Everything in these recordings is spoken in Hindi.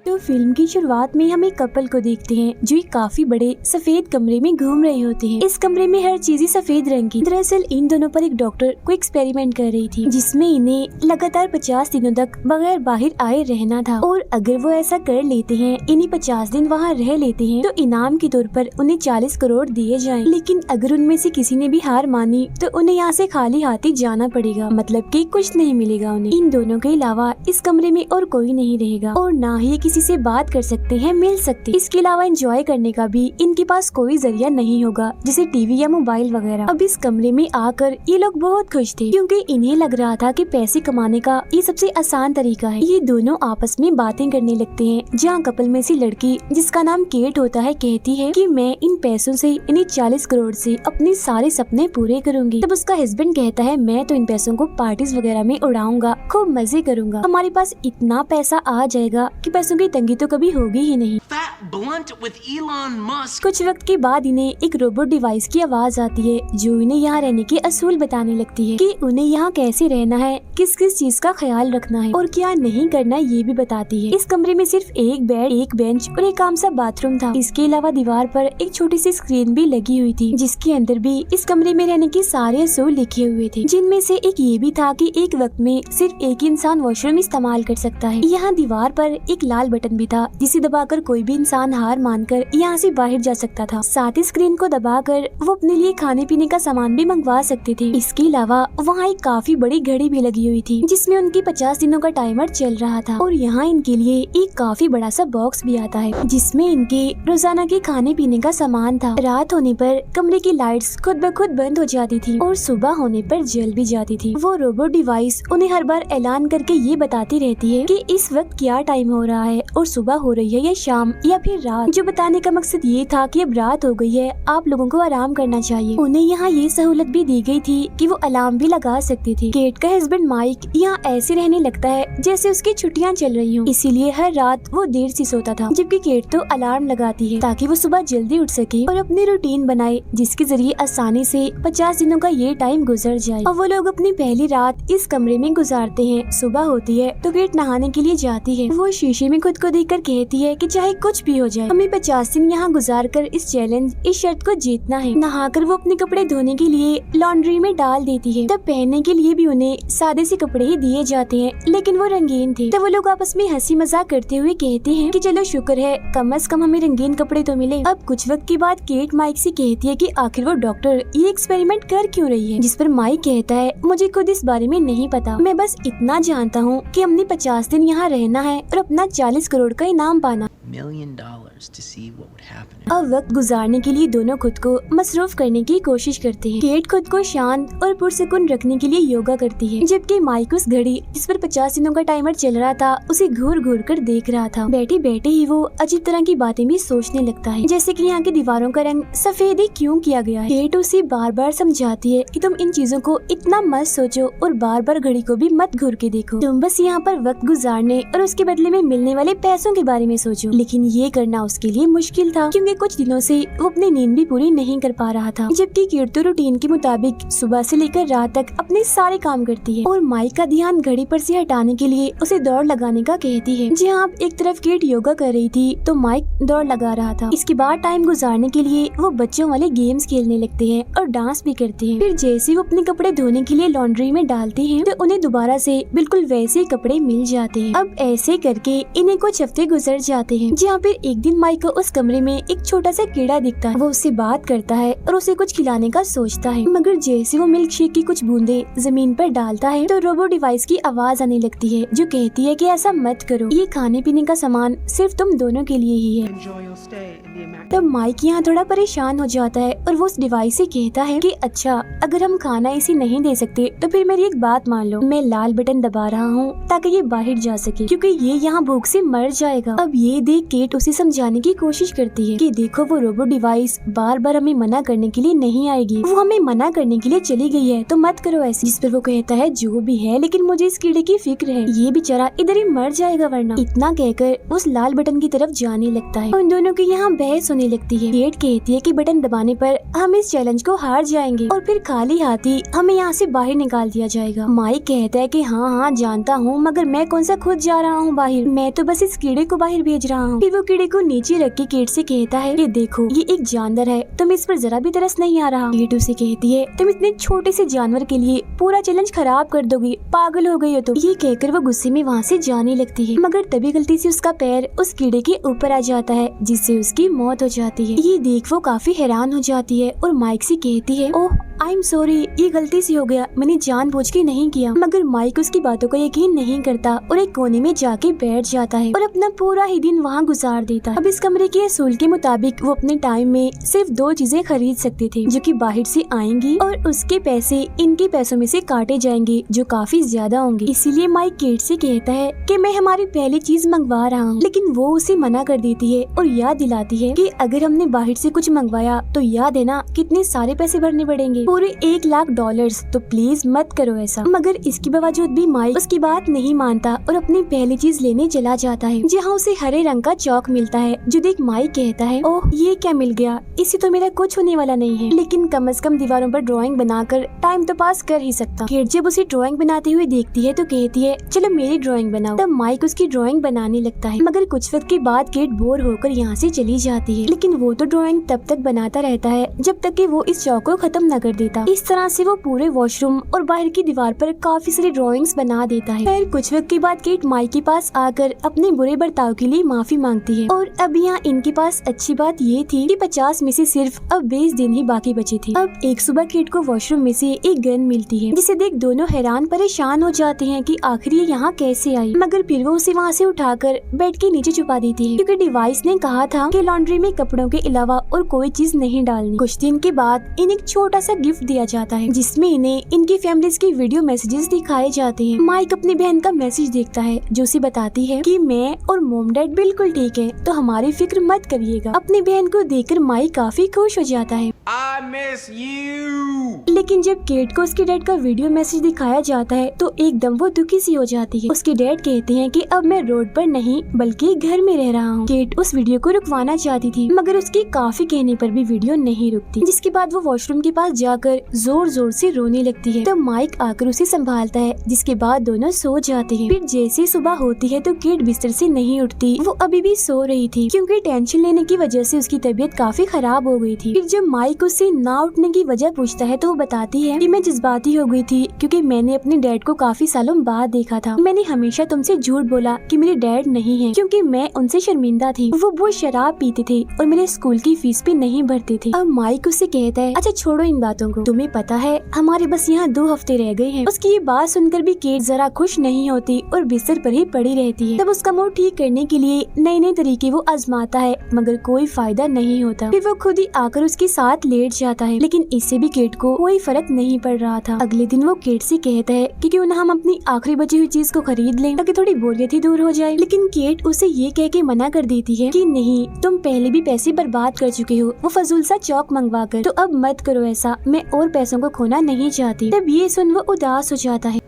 तो फिल्म की शुरुआत में हम एक कपल को देखते हैं जो एक काफी बड़े सफेद कमरे में घूम रहे होते हैं। इस कमरे में हर चीज ही सफेद रंग की। दरअसल इन दोनों पर एक डॉक्टर को एक्सपेरिमेंट कर रही थी जिसमें इन्हें लगातार 50 दिनों तक बगैर बाहर आए रहना था और अगर वो ऐसा कर लेते हैं, इन्हीं 50 दिन वहाँ रह लेते हैं, तो इनाम के तौर पर उन्हें 40 करोड़ दिए जाएं। लेकिन अगर उनमें से किसी ने भी हार मानी तो उन्हें यहाँ से खाली हाथ ही जाना पड़ेगा, मतलब कि कुछ नहीं मिलेगा उन्हें। इन दोनों के अलावा इस कमरे में और कोई नहीं रहेगा और ना ही किसी से बात कर सकते हैं, मिल सकते। इसके अलावा एंजॉय करने का भी इनके पास कोई जरिया नहीं होगा, जैसे टीवी या मोबाइल वगैरह। अब इस कमरे में आकर ये लोग बहुत खुश थे क्योंकि इन्हें लग रहा था कि पैसे कमाने का ये सबसे आसान तरीका है। ये दोनों आपस में बातें करने लगते हैं, जहाँ कपल में से लड़की जिसका नाम केट होता है कहती है कि मैं इन पैसों से, इन्हीं 40 करोड़ से अपने सारे सपने पूरे करूंगी। तब उसका हस्बैंड कहता है मैं तो इन पैसों को पार्टीज वगैरह में उड़ाऊंगा, खूब मजे करूंगा, हमारे पास इतना पैसा आ जाएगा कि पैसों की तंगी तो कभी होगी ही नहीं। कुछ वक्त के बाद इन्हें एक रोबोट डिवाइस की आवाज आती है जो इन्हें यहाँ रहने के असूल बताने लगती है कि उन्हें यहाँ कैसे रहना है, किस किस चीज का ख्याल रखना है और क्या नहीं करना ये भी बताती है। इस कमरे में सिर्फ एक बेड, एक बेंच और एक आम सा बाथरूम था। इसके अलावा दीवार पर एक छोटी सी स्क्रीन भी लगी हुई थी जिसके अंदर भी इस कमरे में रहने के सारे असूल लिखे हुए थे, जिनमें से एक ये भी था कि एक वक्त में सिर्फ एक ही इंसान वॉशरूम इस्तेमाल कर सकता है। यहाँ दीवार पर एक लाल बटन भी था जिसे दबाकर कोई भी इंसान हार मानकर यहाँ से बाहर जा सकता था। साथ ही स्क्रीन को दबाकर वो अपने लिए खाने पीने का सामान भी मंगवा सकते थे। इसके अलावा वहाँ एक काफी बड़ी घड़ी भी लगी हुई थी जिसमें उनकी 50 दिनों का टाइमर चल रहा था और यहाँ इनके लिए एक काफी बड़ा सा बॉक्स भी आता है जिसमें इनके रोजाना के खाने पीने का सामान था। रात होने पर कमरे की लाइट्स खुद ब खुद बंद हो जाती थी और सुबह होने पर जल भी जाती थी। वो रोबोट डिवाइस उन्हें हर बार ऐलान करके ये बताती रहती है कि इस वक्त क्या टाइम हो रहा है और सुबह हो रही है या शाम या फिर रात, जो बताने का मकसद ये था कि अब रात हो गई है, आप लोगों को आराम करना चाहिए। उन्हें यहाँ ये सहूलत भी दी गई थी कि वो अलार्म भी लगा सकती थी। केट का हस्बैंड माइक यहाँ ऐसे रहने लगता है जैसे उसकी छुट्टियाँ चल रही हों, इसीलिए हर रात वो देर से सोता था, जबकि केट तो अलार्म लगाती है ताकि वो सुबह जल्दी उठ सके और अपनी रूटीन बनाए जिसके जरिए आसानी से 50 दिनों का ये टाइम गुजर जाए। और वो लोग अपनी पहली रात इस कमरे में गुजारते हैं। सुबह होती है तो केट नहाने के लिए जाती है। वो शीशे में खुद को देखकर कहती है कि चाहे कुछ भी हो जाए, हमें 50 दिन यहाँ गुजार कर इस चैलेंज, इस शर्त को जीतना है। नहाकर वो अपने कपड़े धोने के लिए लॉन्ड्री में डाल देती है। तब पहनने के लिए भी उन्हें सादे से कपड़े ही दिए जाते हैं, लेकिन वो रंगीन थे। तब वो लोग आपस में हंसी मजाक करते हुए कहते हैं कि चलो शुक्र है कम से कम हमें रंगीन कपड़े तो मिले। अब कुछ वक्त के बाद केट माइक से कहती है कि आखिर वो डॉक्टर ये एक्सपेरिमेंट कर क्यों रही है, जिस पर माइक कहता है मुझे खुद इस बारे में नहीं पता, मैं बस इतना जानता हूँ कि हमने 50 दिन यहाँ रहना है और अपना 40 करोड़ का इनाम पाना। अब वक्त गुजारने के लिए दोनों खुद को मसरूफ करने की कोशिश करते हैं। केट खुद को शांत और पुरसुकून रखने के लिए योगा करती है, जबकि माइक उस घड़ी जिस पर 50 दिनों का टाइमर चल रहा था उसे घूर घूर कर देख रहा था। बैठे बैठे ही वो अजीब तरह की बातें भी सोचने लगता है, जैसे कि यहाँ की दीवारों का रंग सफेद ही क्यों किया गया है। केट उसे बार बार समझाती है कि तुम इन चीजों को इतना मत सोचो और बार बार घड़ी को भी मत घूर के देखो, तुम बस यहाँ पर वक्त गुजारने और उसके बदले में मिलने वाले पैसों के बारे में सोचो। लेकिन ये करना उसके लिए मुश्किल था क्योंकि कुछ दिनों से वो अपनी नींद भी पूरी नहीं कर पा रहा था, जबकि केट तो रूटीन के मुताबिक सुबह से लेकर रात तक अपने सारे काम करती है और माइक का ध्यान घड़ी पर से हटाने के लिए उसे दौड़ लगाने का कहती है। जहाँ अब एक तरफ केट योगा कर रही थी तो माइक दौड़ लगा रहा था। इसके बाद टाइम गुजारने के लिए वो बच्चों वाले गेम्स खेलने लगते हैं और डांस भी करते हैं। फिर जैसे वो अपने कपड़े धोने के लिए लॉन्ड्री में डालते हैं तो उन्हें दोबारा से बिल्कुल वैसे कपड़े मिल जाते हैं। अब ऐसे करके इन्हें कुछ हफ्ते गुजर जाते हैं, जहाँ फिर एक दिन माइक को उस कमरे में एक छोटा सा कीड़ा दिखता है। वो उससे बात करता है और उसे कुछ खिलाने का सोचता है, मगर जैसे वो मिल्क शेक की कुछ बूंदे जमीन पर डालता है तो रोबोट डिवाइस की आवाज आने लगती है जो कहती है कि ऐसा मत करो, ये खाने पीने का सामान सिर्फ तुम दोनों के लिए ही है। तब माइक यहाँ थोड़ा परेशान हो जाता है और वो उस डिवाइस से कहता है कि अच्छा अगर हम खाना इसे नहीं दे सकते तो फिर मेरी एक बात मान लो, मैं लाल बटन दबा रहा हूँ ताकि ये बाहर जा सके क्योंकि ये यहाँ भूख से मर जाएगा। अब ये देख केट उसे उसे समझाने की कोशिश करती है कि देखो वो रोबोट डिवाइस बार बार हमें मना करने के लिए नहीं आएगी, वो हमें मना करने के लिए चली गई है, तो मत करो ऐसे। जिस पर वो कहता है जो भी है, लेकिन मुझे इस कीड़े की फिक्र है, ये बेचारा इधर ही मर जाएगा वरना। इतना कहकर उस लाल बटन की तरफ जाने लगता है। उन दोनों की यहाँ बहस होने लगती है। केट कहती है कि बटन दबाने पर हम इस चैलेंज को हार जाएंगे और फिर खाली हाथी हमें यहाँ से बाहर निकाल दिया जाएगा। माइक कहता है कि हाँ जानता हूँ, मगर मैं कौन सा खुद जा रहा हूँ बाहर, मैं तो बस इस कीड़े को बाहर भेज रहा हूँ। फिर वो कीड़े को नीचे रख के केट से कहता है कि देखो ये एक जानवर है, तुम इस पर जरा भी तरस नहीं आ रहा। केट उसे कहती है तुम इतने छोटे से जानवर के लिए पूरा चैलेंज खराब कर दोगी, पागल हो गई हो तुम। ये कहकर वो गुस्से में वहाँ से जाने लगती है, मगर तभी गलती से उसका पैर उस कीड़े के ऊपर आ जाता है, जिससे उसकी मौत हो जाती है। ये देख वो काफी हैरान हो जाती है और माइक से कहती है ओह आई एम सॉरी, ये गलती से हो गया, मैंने जानबूझ के नहीं किया। मगर माइक उसकी बातों का यकीन नहीं करता और एक कोने में जाके बैठ जाता है और अपना पूरा ही दिन वहाँ गुजार देता है। अब इस कमरे के असूल के मुताबिक वो अपने टाइम में सिर्फ 2 चीजें खरीद सकते थे, जो कि बाहर से आएंगी और उसके पैसे इनके पैसों में से काटे जाएंगे, जो काफी ज्यादा होंगे। इसीलिए माइक केट से कहता है कि मैं हमारी पहली चीज मंगवा रहा हूँ, लेकिन वो उसे मना कर देती है और याद दिलाती है कि अगर हमने बाहर से कुछ मंगवाया तो याद है ना कितने सारे पैसे भरने पड़ेंगे, पूरे $1 लाख, तो प्लीज मत करो ऐसा। मगर इसके बावजूद भी माइक उसकी बात नहीं मानता और अपनी पहली चीज लेने चला जाता है, जहाँ उसे हरे रंग का चौक मिलता है, जो देख माइक कहता है ओह ये क्या मिल गया, इससे तो मेरा कुछ होने वाला नहीं है, लेकिन कम से कम दीवारों पर ड्राइंग बनाकर टाइम तो पास कर ही सकता। केट जब उसे ड्राइंग बनाते हुए देखती है तो कहती है चलो मेरी ड्राइंग बनाओ। तब माइक उसकी ड्राइंग बनाने लगता है, मगर कुछ वक्त के बाद केट बोर होकर यहाँ से चली जाती है। लेकिन वो तो ड्राइंग तब तक बनाता रहता है जब तक कि वो इस चौक को खत्म न कर देता। इस तरह से वो पूरे वॉशरूम और बाहर की दीवार पर काफी सारी ड्राइंग्स बना देता है। फिर कुछ वक्त के बाद केट माइक के पास आकर अपने बुरे बर्ताव के लिए माफी मांगती है। और अब यहाँ इनके पास अच्छी बात ये थी कि 50 में से सिर्फ अब 20 दिन ही बाकी बचे थे। अब एक सुबह केट को वॉशरूम में से एक गन मिलती है, जिसे देख दोनों हैरान परेशान हो जाते हैं कि आखिर ये यहाँ कैसे आई। मगर फिर वो उसे वहाँ से उठाकर बेड के नीचे छुपा देती है, क्योंकि डिवाइस ने कहा था कि लॉन्ड्री में कपड़ों के अलावा और कोई चीज नहीं डालनी। कुछ दिन के बाद इन्हें एक छोटा सा गिफ्ट दिया जाता है, जिसमें इन्हें इनकी फैमिलीज की वीडियो मैसेजेस दिखाए जाते हैं। माइक अपनी बहन का मैसेज देखता है, जो उसे बताती है कि मैं और मॉम डैड बिल्कुल ठीक है, तो हमारी फिक्र मत करिएगा। अपनी बहन को देखकर माइक काफी खुश हो जाता है। I miss you. लेकिन जब केट को उसके डैड का वीडियो मैसेज दिखाया जाता है तो एकदम वो दुखी सी हो जाती है। उसके डैड कहते हैं कि अब मैं रोड पर नहीं बल्कि घर में रह रहा हूँ। केट उस वीडियो को रुकवाना चाहती थी, मगर उसके काफी कहने पर भी वीडियो नहीं रुकती, जिसके बाद वो वॉशरूम के पास जाकर जोर जोर से रोने लगती है। तो माइक आकर उसे संभालता है, जिसके बाद दोनों सो जाते हैं। फिर जैसे सुबह होती है तो केट बिस्तर से नहीं उठती, वो अभी भी सो रही थी, क्योंकि टेंशन लेने की वजह से उसकी तबीयत काफी खराब हो गई थी। फिर जब माइक उससे ना उठने की वजह पूछता है तो वो बताती है कि मैं जज्बाती हो गई थी, क्योंकि मैंने अपने डैड को काफी सालों बाद देखा था। मैंने हमेशा तुमसे झूठ बोला कि मेरे डैड नहीं है, क्योंकि मैं उनसे शर्मिंदा थी। वो बहुत शराब पीते थे और मेरे स्कूल की फीस भी नहीं भरते थे। अब माइक उससे कहता है अच्छा छोड़ो इन बातों को, तुम्हें पता है हमारे बस यहाँ 2 हफ्ते रह गए हैं। उसकी ये बात सुनकर भी केट जरा खुश नहीं होती और बिस्तर पर ही पड़ी रहती है। तब उसका मूड ठीक करने के लिए नए नए तरीके वो आजमाता है, मगर कोई फायदा नहीं होता। फिर वो खुद ही आकर उसके साथ लेट जाता है, लेकिन इससे भी केट को कोई फर्क नहीं पड़ रहा था। अगले दिन वो केट से कहता है कि क्यों ना हम अपनी आखिरी बची हुई चीज को खरीद लें, ताकि थोड़ी बोरियत ही दूर हो जाए। लेकिन केट उसे ये कह के मना कर देती है कि नहीं, तुम पहले भी पैसे बर्बाद कर चुके हो वो फजूल सा चौक मंगवा कर, तो अब मत करो ऐसा, मैं और पैसों को खोना नहीं चाहती। तब ये सुन वो उदास हो जाता है।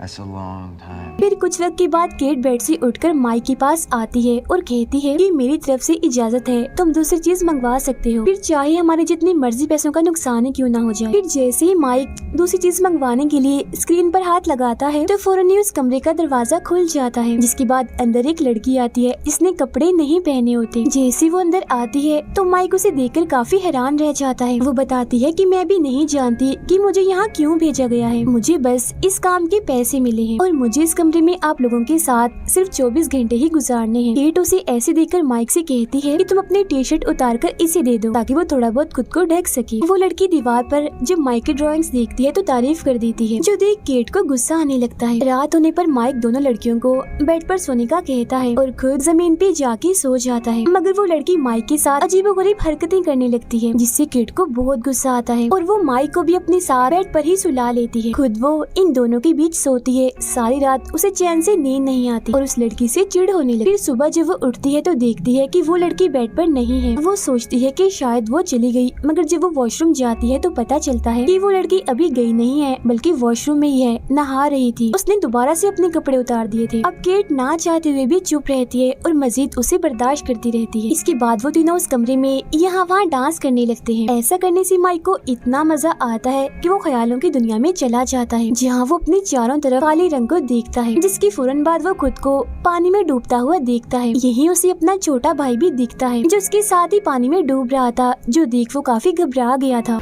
फिर कुछ वक्त के बाद केट बेड से उठकर माइक के पास आती है और कहती है कि मेरी तरफ से इजाजत है, तुम दूसरी चीज मंगवा सकते हो, फिर चाहे हमारे जितनी मर्जी पैसों का नुकसान ही क्यों ना हो जाए। फिर जैसे ही माइक दूसरी चीज मंगवाने के लिए स्क्रीन पर हाथ लगाता है तो फौरन ही उस कमरे का दरवाजा खुल जाता है, जिसके बाद अंदर एक लड़की आती है जिसने कपड़े नहीं पहने होते। जैसे वो अंदर आती है तो माइक उसे देखकर काफी हैरान रह जाता है। वो बताती है कि मैं भी नहीं जानती कि मुझे यहाँ क्यों भेजा गया है, मुझे बस इस काम के पैसे मिले हैं और मुझे इस कमरे में आप लोगों के साथ सिर्फ 24 घंटे ही गुजारने हैं। केट उसे ऐसे देखकर माइक से कहती है कि तुम अपनी टी शर्ट उतार कर इसे दे दो, ताकि वो थोड़ा बहुत खुद को ढक सके। वो लड़की दीवार पर जब माइक की ड्राइंग्स देखती है तो तारीफ कर देती है, जो देख केट को गुस्सा आने लगता है। रात होने पर माइक दोनों लड़कियों को बेड पर सोने का कहता है और खुद जमीन पे जाके सो जाता है। मगर वो लड़की माइक के साथ अजीबोगरीब हरकतें करने लगती है, जिससे केट को बहुत गुस्सा आता है और वो माइक को भी अपने साथ बेड पर ही सुला लेती है। खुद वो इन दोनों के बीच सोती है। सारी रात उसे चैन से नींद नहीं आती और उस लड़की से चिढ़ होने लगती। फिर सुबह जब वो उठती है तो देखती है कि वो लड़की बेड पर नहीं है। वो सोचती है कि शायद वो चली गई, मगर जब वो वॉशरूम जाती है तो पता चलता है कि वो लड़की अभी गई नहीं है बल्कि वॉशरूम में ही है, नहा रही थी। उसने दोबारा से अपने कपड़े उतार दिए थे। अब केट ना चाहते हुए भी चुप रहती है और मजीद उसे बर्दाश्त करती रहती है। इसके बाद वो तीनों उस कमरे में यहाँ वहाँ डांस करने लगते हैं। ऐसा करने से माइक को इतना मजा आता है कि वो ख्यालों की दुनिया में चला जाता है, जहाँ वो अपने चारों तरफ काले रंग को देखता है, जिसके फौरन बाद वो खुद को पानी में डूबता हुआ देखता है। यही उसे अपना छोटा भाई भी दिखता है जो उसके साथ ही पानी में डूब रहा था, जो देख वो काफी घबरा गया था।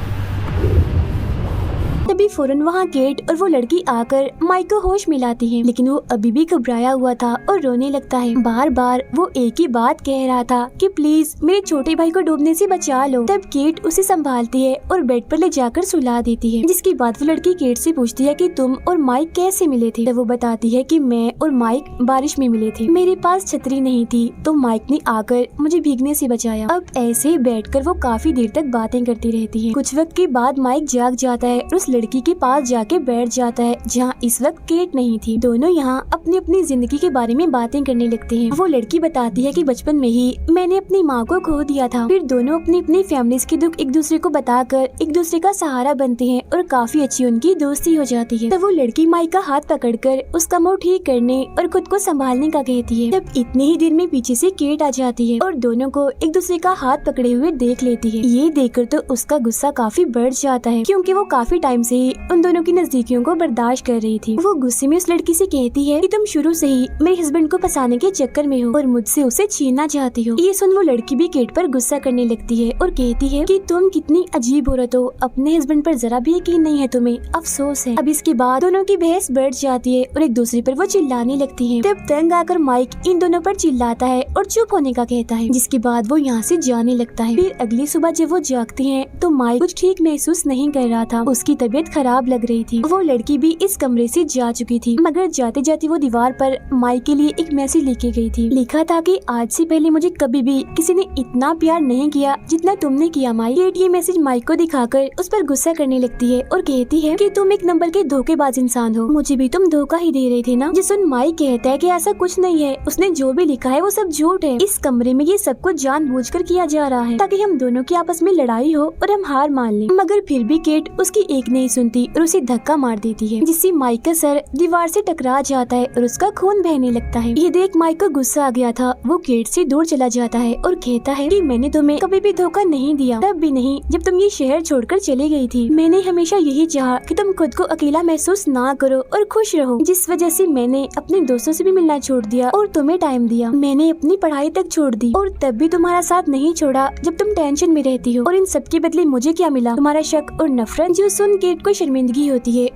तभी फौरन वहाँ केट और वो लड़की आकर माइक को होश मिलाती है, लेकिन वो अभी भी घबराया हुआ था और रोने लगता है। बार बार वो एक ही बात कह रहा था कि प्लीज मेरे छोटे भाई को डूबने से बचा लो। तब केट उसे संभालती है और बेड पर ले जाकर सुला देती है। जिसके बाद वो लड़की केट से पूछती है कि तुम और माइक कैसे मिले थे। तब वो बताती है कि मैं और माइक बारिश में मिले थे, मेरे पास छतरी नहीं थी तो माइक ने आकर मुझे भीगने से बचाया। अब ऐसे बैठकर वो काफी देर तक बातें करती रहती है। कुछ वक्त के बाद माइक जाग जाता है और उस लड़की के पास जाके बैठ जाता है जहाँ इस वक्त केट नहीं थी। दोनों यहाँ अपनी अपनी जिंदगी के बारे में बातें करने लगते हैं। वो लड़की बताती है कि बचपन में ही मैंने अपनी माँ को खो दिया था। फिर दोनों अपनी अपनी फैमिलीज के दुख एक दूसरे को बताकर एक दूसरे का सहारा बनते हैं और काफी अच्छी उनकी दोस्ती हो जाती है। तब वो लड़की माइक का हाथ पकड़कर उसका मुंह ठीक करने और खुद को संभालने का कहती है। तब इतने ही देर में पीछे से केट आ जाती है और दोनों को एक दूसरे का हाथ पकड़े हुए देख लेती है। ये देखकर तो उसका गुस्सा काफी बढ़ जाता है, क्योंकि वो काफी टाइम से ही उन दोनों की नजदीकियों को बर्दाश्त कर रही थी। वो गुस्से में उस लड़की से कहती है कि तुम शुरू से ही मेरे हस्बैंड को फंसाने के चक्कर में हो और मुझसे उसे छीनना चाहती हो। ये सुन वो लड़की भी केट पर गुस्सा करने लगती है और कहती है कि तुम कितनी अजीब औरत हो, अपने हस्बैंड पर जरा भी यकीन नहीं है तुम्हें, अफसोस है। अब इसके बाद दोनों की बहस बढ़ जाती है और एक दूसरे पर वो चिल्लाने लगती है। तब तंग आकर माइक इन दोनों पर चिल्लाता है और चुप होने का कहता है, जिसके बाद वो यहाँ से जाने लगता है। फिर अगली सुबह जब वो जागती है तो माइक कुछ ठीक महसूस नहीं कर रहा था, उसकी तबीयत खराब लग रही थी। वो लड़की भी इस कमरे से जा चुकी थी, मगर जाते जाते वो दीवार पर माइक के लिए एक मैसेज लिखे गई थी। लिखा था कि आज से पहले मुझे कभी भी किसी ने इतना प्यार नहीं किया जितना तुमने किया माइक। केट ये मैसेज माइक को दिखाकर उस पर गुस्सा करने लगती है और कहती है कि तुम एक नंबर के धोखेबाज इंसान हो, मुझे भी तुम धोखा ही दे रहे थे ना। जिस सुन माइक कहता है कि ऐसा कुछ नहीं है, उसने जो भी लिखा है वो सब झूठ है। इस कमरे में ये सब कुछ जानबूझकर किया जा रहा है ताकि हम दोनों की आपस में लड़ाई हो और हम हार मान लें। मगर फिर भी केट उसकी एक नहीं सुनती और उसे धक्का मार देती है, जिससे माइक का सर दीवार से टकरा जाता है और उसका खून बहने लगता है। ये देख माइक को गुस्सा आ गया था। वो केट से दूर चला जाता है और कहता है कि मैंने तुम्हें कभी भी धोखा नहीं दिया, तब भी नहीं जब तुम ये शहर छोड़कर चली गई थी। मैंने हमेशा यही चाहा कि तुम खुद को अकेला महसूस ना करो और खुश रहो, जिस वजह से मैंने अपने दोस्तों से भी मिलना छोड़ दिया और तुम्हें टाइम दिया। मैंने अपनी पढ़ाई तक छोड़ दी और तब भी तुम्हारा साथ नहीं छोड़ा जब तुम टेंशन में रहती हो। और इन सब के बदले मुझे क्या मिला? तुम्हारा शक और नफरत। जो सुन केट को शर्मिंदगी होती है।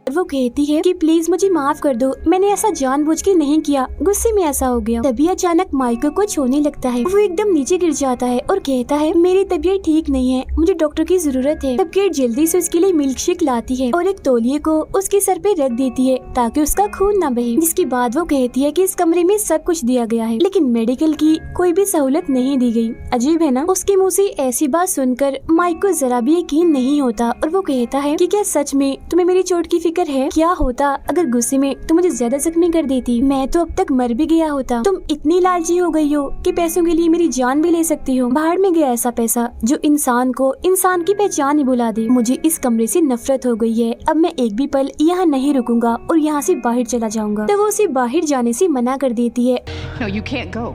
वो कहती है कि प्लीज मुझे माफ कर दो, मैंने ऐसा जानबूझ के नहीं किया, गुस्से में ऐसा हो गया। तभी अचानक माइक को कुछ होने लगता है। वो एकदम नीचे गिर जाता है और कहता है मेरी तबीयत ठीक नहीं है, मुझे डॉक्टर की जरूरत है। तब केट जल्दी से उसके लिए मिल्क शेक लाती है और एक तौलिए को उसके सर पे रख देती है ताकि उसका खून न बहे। जिसके बाद वो कहती है कि इस कमरे में सब कुछ दिया गया है, लेकिन मेडिकल की कोई भी सहूलत नहीं दी गई। अजीब है ना? उसके मुँह से ऐसी बात सुनकर माइक को जरा भी यकीन नहीं होता और वो कहता है कि क्या सच में तुम्हें मेरी चोट की फिक्र है? क्या होता अगर गुस्से में तुम मुझे ज्यादा जख्मी कर देती? मैं तो अब तक मर भी गया होता। तुम इतनी लालची हो गई हो कि पैसों के लिए मेरी जान भी ले सकती हो। बाहर में गया ऐसा पैसा जो इंसान को इंसान की पहचान ही भुला दे। मुझे इस कमरे से नफरत हो गई है। अब मैं एक भी पल यहाँ नहीं रुकूंगा और यहाँ से बाहर चला जाऊंगा। तो वो उसे बाहर जाने से मना कर देती है। No, you can't go.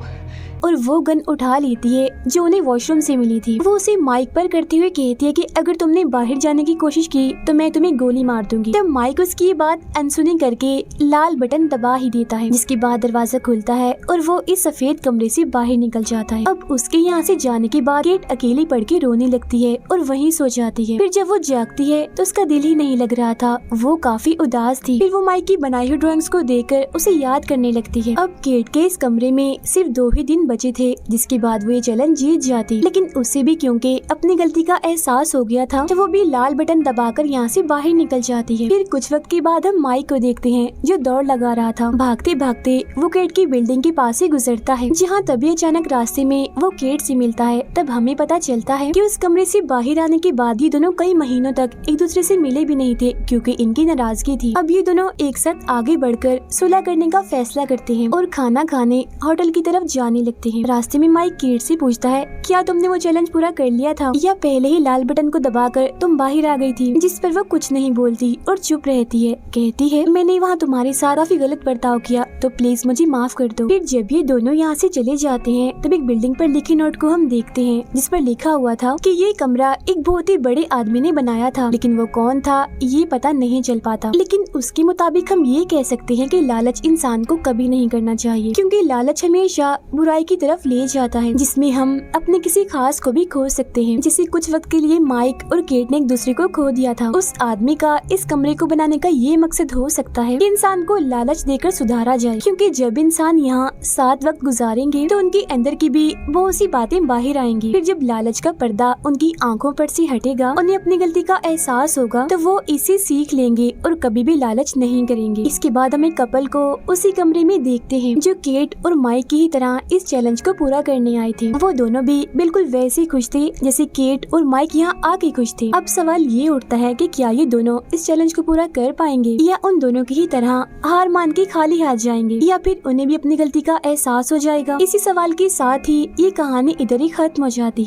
और वो गन उठा लेती है जो उन्हें वॉशरूम से मिली थी। वो उसे माइक पर करते हुए कहती है कि अगर तुमने बाहर जाने की कोशिश की तो मैं तुम्हें गोली मार दूंगी। तब माइक उसकी ये बात अनसुनी करके लाल बटन दबा ही देता है, जिसके बाद दरवाजा खुलता है और वो इस सफेद कमरे से बाहर निकल जाता है। अब उसके यहाँ से जाने के बाद केट अकेली पड़ के रोने लगती है और वहीं सो जाती है। फिर जब वो जागती है तो उसका दिल ही नहीं लग रहा था, वो काफी उदास थी। फिर वो माइक की बनाई हुई ड्राइंग्स को देखकर उसे याद करने लगती है। अब केट के इस कमरे में सिर्फ 2 ही दिन बचे थे, जिसके बाद वो ये चैलेंज जीत जाती। लेकिन उसे भी क्योंकि अपनी गलती का एहसास हो गया था, तो वो भी लाल बटन दबाकर यहाँ से बाहर निकल जाती है। फिर कुछ वक्त के बाद हम माइक को देखते हैं जो दौड़ लगा रहा था। भागते भागते वो केट की बिल्डिंग के पास से गुजरता है, जहाँ तभी अचानक रास्ते में वो केट से मिलता है। तब हमें पता चलता है कि उस कमरे से बाहर आने के बाद ये दोनों कई महीनों तक एक दूसरे से मिले भी नहीं थे, क्योंकि इनकी नाराजगी थी। अब ये दोनों एक साथ आगे बढ़कर सुलह करने का फैसला करते हैं और खाना खाने होटल की तरफ जाने लगते हैं। रास्ते में माइक केट से पूछता है, क्या तुमने वो चैलेंज पूरा कर लिया था या पहले ही लाल बटन को दबाकर तुम बाहर आ गई थी? जिस पर वो कुछ नहीं बोलती और चुप रहती है। कहती है, मैंने वहाँ तुम्हारे साथ काफी गलत बर्ताव किया, तो प्लीज मुझे माफ कर दो। फिर जब ये दोनों यहाँ से चले जाते हैं तब एक बिल्डिंग पर लिखे नोट को हम देखते हैं, जिस पर लिखा हुआ था कि ये कमरा एक बहुत ही बड़े आदमी ने बनाया था, लेकिन वो कौन था ये पता नहीं चल पाता। लेकिन उसके मुताबिक हम ये कह सकते हैं कि लालच इंसान को कभी नहीं करना चाहिए, क्योंकि लालच हमेशा बुराई की तरफ ले जाता है, जिसमें हम अपने किसी खास को भी खो सकते हैं। जैसे कुछ वक्त के लिए माइक और केट ने एक दूसरे को खो दिया था। उस आदमी का इस कमरे को बनाने का ये मकसद हो सकता है कि इंसान को लालच देकर सुधारा जाए, क्योंकि जब इंसान यहाँ साथ वक्त गुजारेंगे तो उनके अंदर की भी बहुत सी बातें बाहर आएंगी। फिर जब लालच का पर्दा उनकी आंखों पर से हटेगा, उन्हें अपनी गलती का एहसास होगा, तो वो इसे सीख लेंगे और कभी भी लालच नहीं करेंगे। इसके बाद हमें कपल को उसी कमरे में देखते हैं जो केट और माइक की ही तरह इस चैलेंज को पूरा करने आए थे। वो दोनों भी बिल्कुल वैसे खुश थे जैसे केट और माइक यहाँ आके खुश थे। अब सवाल ये उठता है कि क्या ये दोनों इस चैलेंज को पूरा कर पाएंगे या उन दोनों की ही तरह हार मान के खाली हाथ जाएंगे, या फिर उन्हें भी अपनी गलती का एहसास हो जाएगा। इसी सवाल के साथ ही ये कहानी इधर ही खत्म हो जाती है।